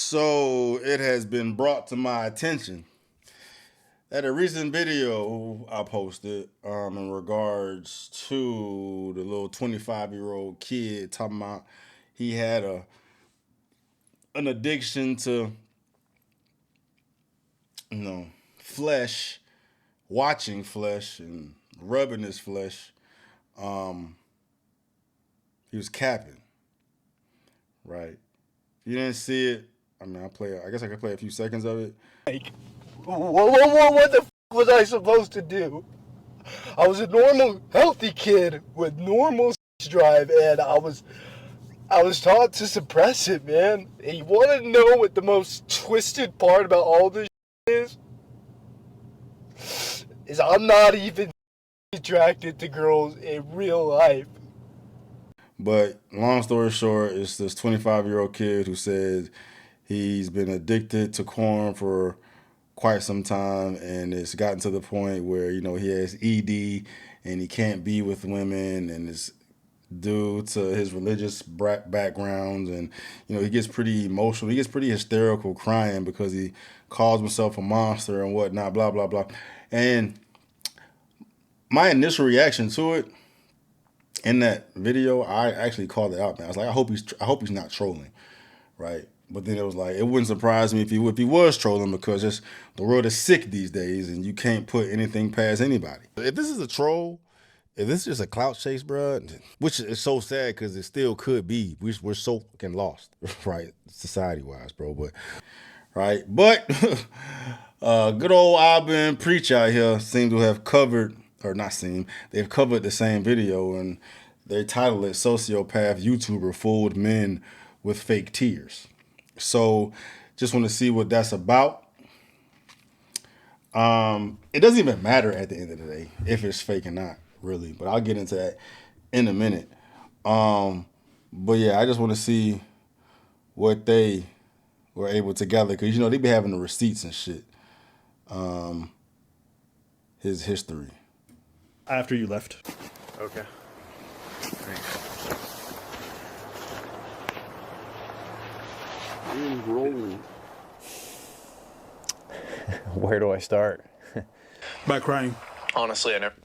So it has been brought to my attention that a recent video I posted in regards to the little 25-year-old kid talking about he had an addiction to, flesh, watching flesh and rubbing his flesh. He was capping, right? If you didn't see it, I guess I could play a few seconds of it. What the f was I supposed to do? I was a normal, healthy kid with normal drive, and I was taught to suppress it, man. And you want to know what the most twisted part about all this is? Is I'm not even attracted to girls in real life. But long story short, it's this 25-year-old kid who said he's been addicted to corn for quite some time, and it's gotten to the point where, he has ED and he can't be with women, and it's due to his religious backgrounds, and, he gets pretty emotional. He gets pretty hysterical crying because he calls himself a monster and whatnot, blah, blah, blah. And my initial reaction to it, in that video, I actually called it out, man. I was like, I hope he's not trolling, right? But then it was like, it wouldn't surprise me if he was trolling, because just the world is sick these days and you can't put anything past anybody. If this is a troll, if this is just a clout chase, bro, which is so sad because it still could be. We're so fucking lost, right? Society-wise, bro. But good old Auburn preach out here seem to have covered, or not seem, they've covered the same video, and they titled it "Sociopath YouTuber Fooled Men with Fake Tears." So just want to see what that's about. It doesn't even matter at the end of the day if it's fake or not, really, but I'll get into that in a minute. But yeah, I just want to see what they were able to gather, because they be having the receipts and shit. His history. After you left. Okay. Thanks. Rolling. Where do I start? By crying. Honestly, I never.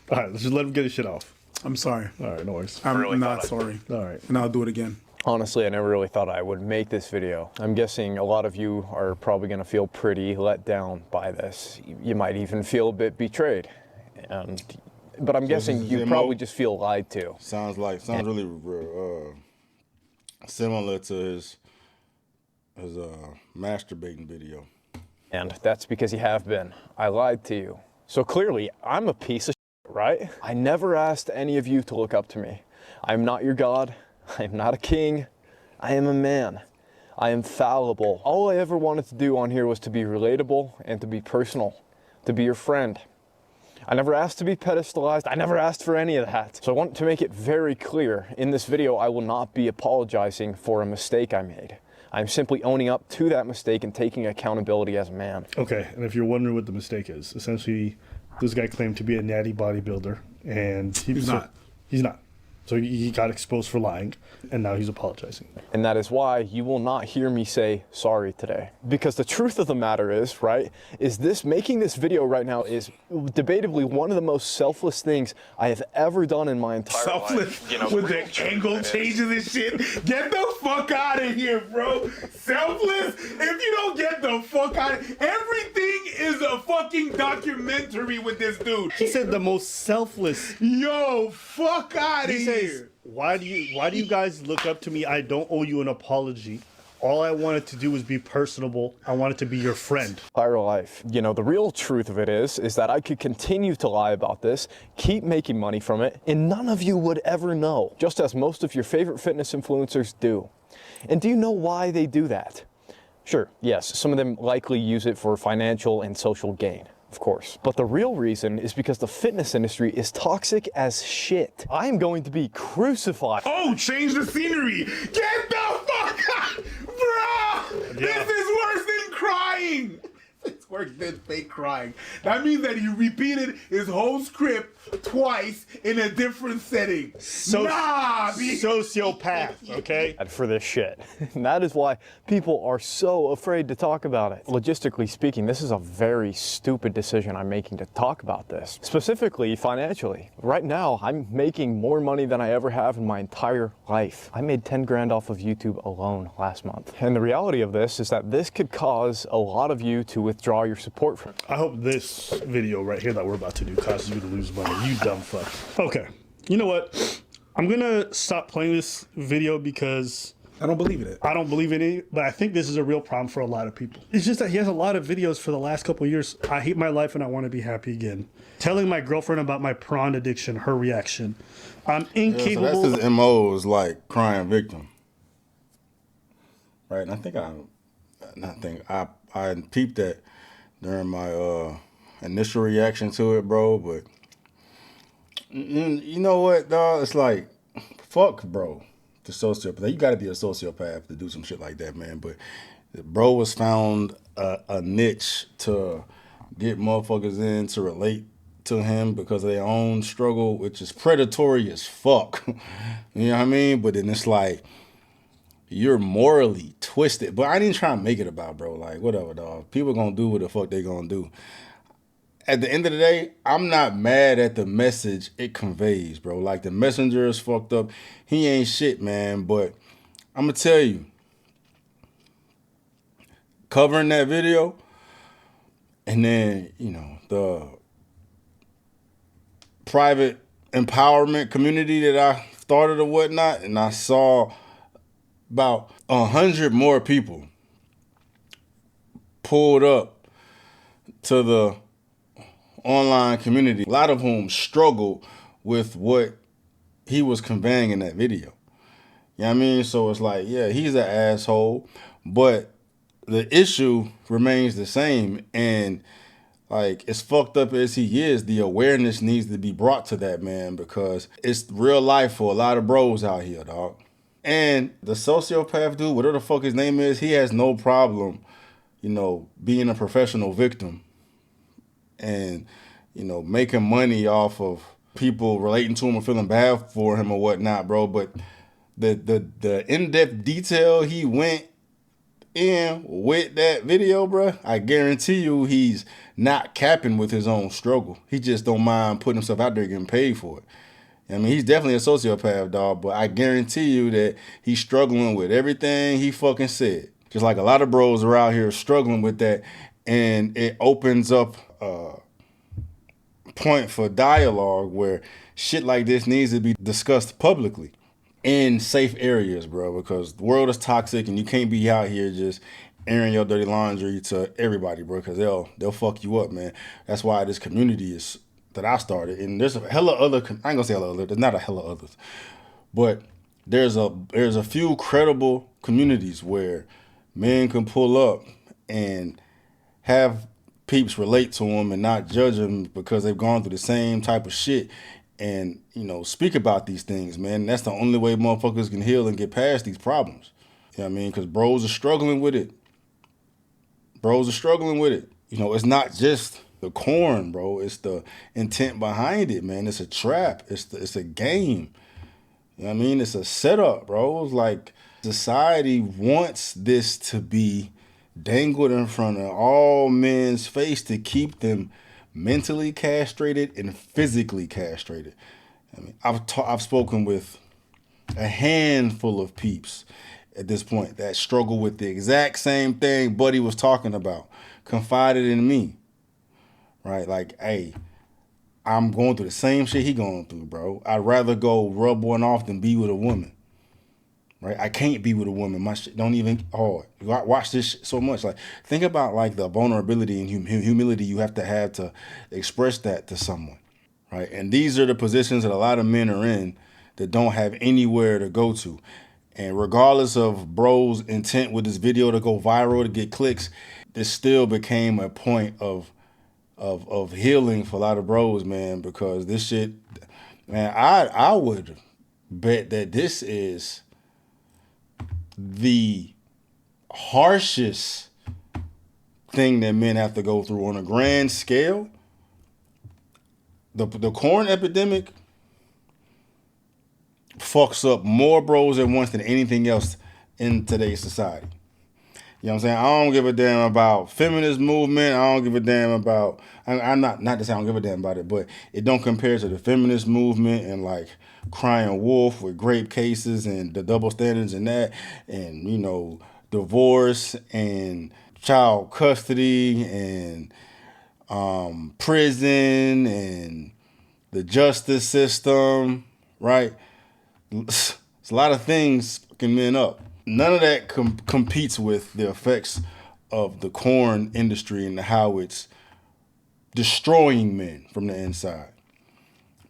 All right, let's just let him get his shit off. I'm sorry. All right, no worries. I'm really not sorry. All right. And I'll do it again. Honestly, I never really thought I would make this video. I'm guessing a lot of you are probably going to feel pretty let down by this. You might even feel a bit betrayed. But I'm guessing you probably just feel lied to. Sounds really similar to his masturbating video. And that's because you have been. I lied to you. So clearly, I'm a piece of shit, right? I never asked any of you to look up to me. I'm not your God. I am not a king. I am a man. I am fallible. All I ever wanted to do on here was to be relatable and to be personal, to be your friend. I never asked to be pedestalized. I never asked for any of that. So I want to make it very clear. In this video, I will not be apologizing for a mistake I made. I'm simply owning up to that mistake and taking accountability as a man. Okay, and if you're wondering what the mistake is, essentially, this guy claimed to be a natty bodybuilder, and He's not. He's not. So he got exposed for lying, and now he's apologizing. And that is why you will not hear me say sorry today. Because the truth of the matter is, right, making this video right now is debatably one of the most selfless things I have ever done in my entire life. Selfless? With the angle changes and shit? Get the fuck out of here, bro. Selfless? If you don't get the fuck out of here, everything is a fucking documentary with this dude. He said the most selfless. Yo, fuck out of here. Why do you guys look up to me? I don't owe you an apology. All I wanted to do was be personable. I wanted to be your friend. Entire life. The real truth of it is that I could continue to lie about this, keep making money from it, and none of you would ever know, just as most of your favorite fitness influencers do. And do you know why they do that? Sure, yes, some of them likely use it for financial and social gain. Of course. But the real reason is because the fitness industry is toxic as shit. I am going to be crucified. Oh, change the scenery. Get the fuck out. Bro, Yeah. This is worse than crying. It's worse than fake crying. That means that he repeated his whole script twice in a different setting. Sociopath, okay? For this shit. And that is why people are so afraid to talk about it. Logistically speaking, this is a very stupid decision I'm making to talk about this. Specifically, financially. Right now, I'm making more money than I ever have in my entire life. I made 10 grand off of YouTube alone last month. And the reality of this is that this could cause a lot of you to withdraw your support from me. I hope this video right here that we're about to do causes you to lose money, you dumb fuck. Okay, you know what? I'm gonna stop playing this video because I don't believe in it. I don't believe in it, but I think this is a real problem for a lot of people. It's just that he has a lot of videos for the last couple of years. I hate my life and I want to be happy again. Telling my girlfriend about my prawn addiction, her reaction. I'm incapable. Yeah, so that's his MO is like crying victim. Right, and I peeped that during my initial reaction to it, bro, but you know what, dog? It's like, fuck, bro. The sociopath. You got to be a sociopath to do some shit like that, man. But bro was found a niche to get motherfuckers in to relate to him because of their own struggle, which is predatory as fuck. You know what I mean? But then it's like, you're morally twisted. But I didn't try to make it about, bro. Like, whatever, dog. People gonna do what the fuck they gonna do. At the end of the day, I'm not mad at the message it conveys, bro. Like, the messenger is fucked up. He ain't shit, man. But I'm going to tell you, covering that video, and then, you know, the private empowerment community that I started or whatnot, and I saw about 100 more people pulled up to the online community, a lot of whom struggled with what he was conveying in that video. You know what I mean? So it's like, yeah, he's an asshole, but the issue remains the same. And like, as fucked up as he is, the awareness needs to be brought to that, man, because it's real life for a lot of bros out here, dog. And the sociopath dude, whatever the fuck his name is, he has no problem, you know, being a professional victim and, you know, making money off of people relating to him or feeling bad for him or whatnot, bro. But the in-depth detail he went in with that video, bro, I guarantee you he's not capping with his own struggle. He just don't mind putting himself out there getting paid for it. I mean, he's definitely a sociopath, dog, but I guarantee you that he's struggling with everything he fucking said. Just like a lot of bros are out here struggling with that, and it opens up a point for dialogue where shit like this needs to be discussed publicly in safe areas, bro, because the world is toxic and you can't be out here just airing your dirty laundry to everybody, bro, because they'll fuck you up, man. That's why this community is that I started, and there's a hella other. I ain't gonna say hella other. There's not a hella others, but there's a few credible communities where men can pull up and have peeps relate to them and not judge them because they've gone through the same type of shit, and, you know, speak about these things, man. That's the only way motherfuckers can heal and get past these problems. You know what I mean? Because bros are struggling with it. You know, it's not just the corn, bro. It's the intent behind it, man. It's a trap. It's a game. You know what I mean? It's a setup, bro. It's like society wants this to be dangled in front of all men's face to keep them mentally castrated and physically castrated. I mean, I've spoken with a handful of peeps at this point that struggle with the exact same thing Buddy was talking about, confided in me. Right? Like, hey, I'm going through the same shit he going through, bro. I'd rather go rub one off than be with a woman. Right? I can't be with a woman. My shit don't even, watch this shit so much. Like, think about like the vulnerability and humility you have to express that to someone. Right? And these are the positions that a lot of men are in that don't have anywhere to go to. And regardless of bro's intent with this video to go viral, to get clicks, this still became a point of healing for a lot of bros, man, because this shit, man, I would bet that this is the harshest thing that men have to go through on a grand scale. The corn epidemic fucks up more bros at once than anything else in today's society. You know what I'm saying? I don't give a damn about feminist movement. I don't give a damn about. I'm not to say I don't give a damn about it, but it don't compare to the feminist movement and like crying wolf with grape cases and the double standards and that, and divorce and child custody and prison and the justice system, right? It's a lot of things fucking men up. None of that competes with the effects of the corn industry and how it's destroying men from the inside,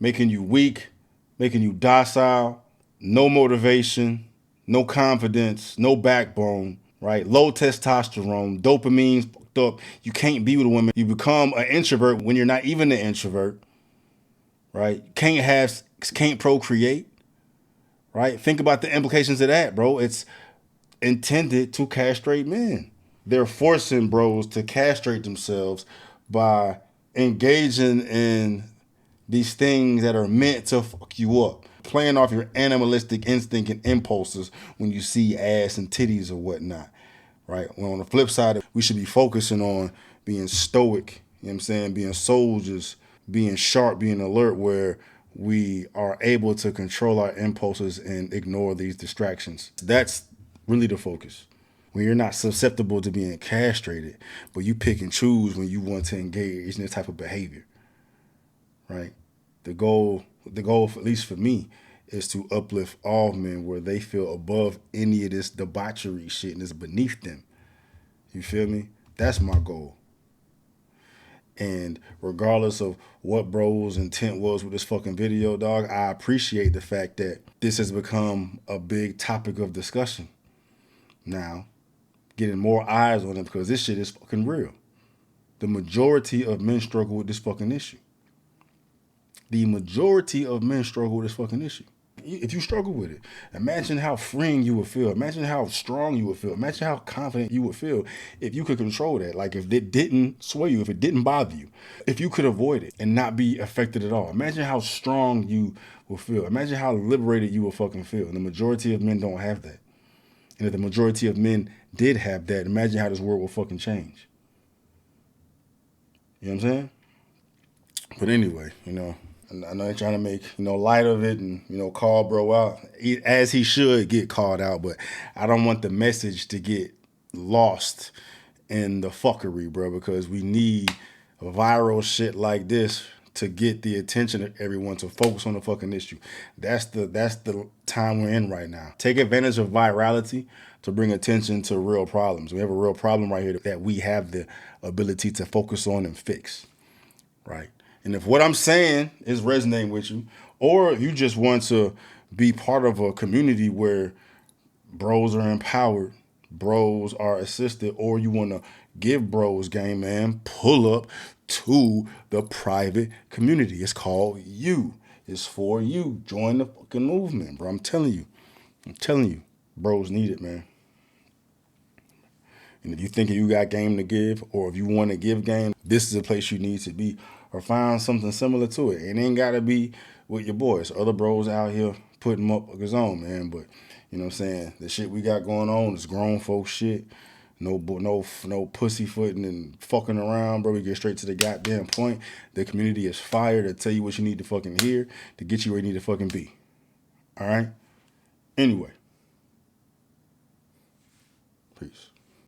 making you weak, making you docile, no motivation, no confidence, no backbone, right? Low testosterone, dopamine's fucked up. You can't be with a woman. You become an introvert when you're not even an introvert, right? Can't procreate, right? Think about the implications of that, bro. It's intended to castrate men. They're forcing bros to castrate themselves by engaging in these things that are meant to fuck you up, playing off your animalistic instinct and impulses when you see ass and titties or whatnot, right? When on the flip side, we should be focusing on being stoic, you know what I'm saying, being soldiers, being sharp, being alert, where we are able to control our impulses and ignore these distractions. That's really the focus. When you're not susceptible to being castrated, but you pick and choose when you want to engage in this type of behavior, right? The goal, at least for me, is to uplift all men where they feel above any of this debauchery shit and it's beneath them. You feel me? That's my goal. And regardless of what bro's intent was with this fucking video, dog, I appreciate the fact that this has become a big topic of discussion now, getting more eyes on it because this shit is fucking real. The majority of men struggle with this fucking issue. The majority of men struggle with this fucking issue. If you struggle with it, imagine how freeing you would feel. Imagine how strong you would feel. Imagine how confident you would feel if you could control that. Like if it didn't sway you, if it didn't bother you, if you could avoid it and not be affected at all. Imagine how strong you will feel. Imagine how liberated you will fucking feel. And the majority of men don't have that. And if the majority of men did have that, imagine how this world will fucking change. You know what I'm saying? But anyway, I know they're trying to make, light of it and, call bro out as he should get called out. But I don't want the message to get lost in the fuckery, bro, because we need viral shit like this to get the attention of everyone to focus on the fucking issue. That's the time we're in right now. Take advantage of virality to bring attention to real problems. We have a real problem right here that we have the ability to focus on and fix, right? And if what I'm saying is resonating with you, or you just want to be part of a community where bros are empowered, bros are assisted, or you want to give bros game, man, pull up to the private community. It's called You. It's for you. Join the fucking movement, bro. I'm telling you, bros need it, man. And if you think you got game to give, or if you want to give game, this is a place you need to be, or find something similar to it. It ain't got to be with your boys. Other bros out here putting them up like his own, man. But, you know what I'm saying? The shit we got going on is grown folks shit. No pussyfooting and fucking around, bro. We get straight to the goddamn point. The community is fire to tell you what you need to fucking hear to get you where you need to fucking be. All right? Anyway. Peace.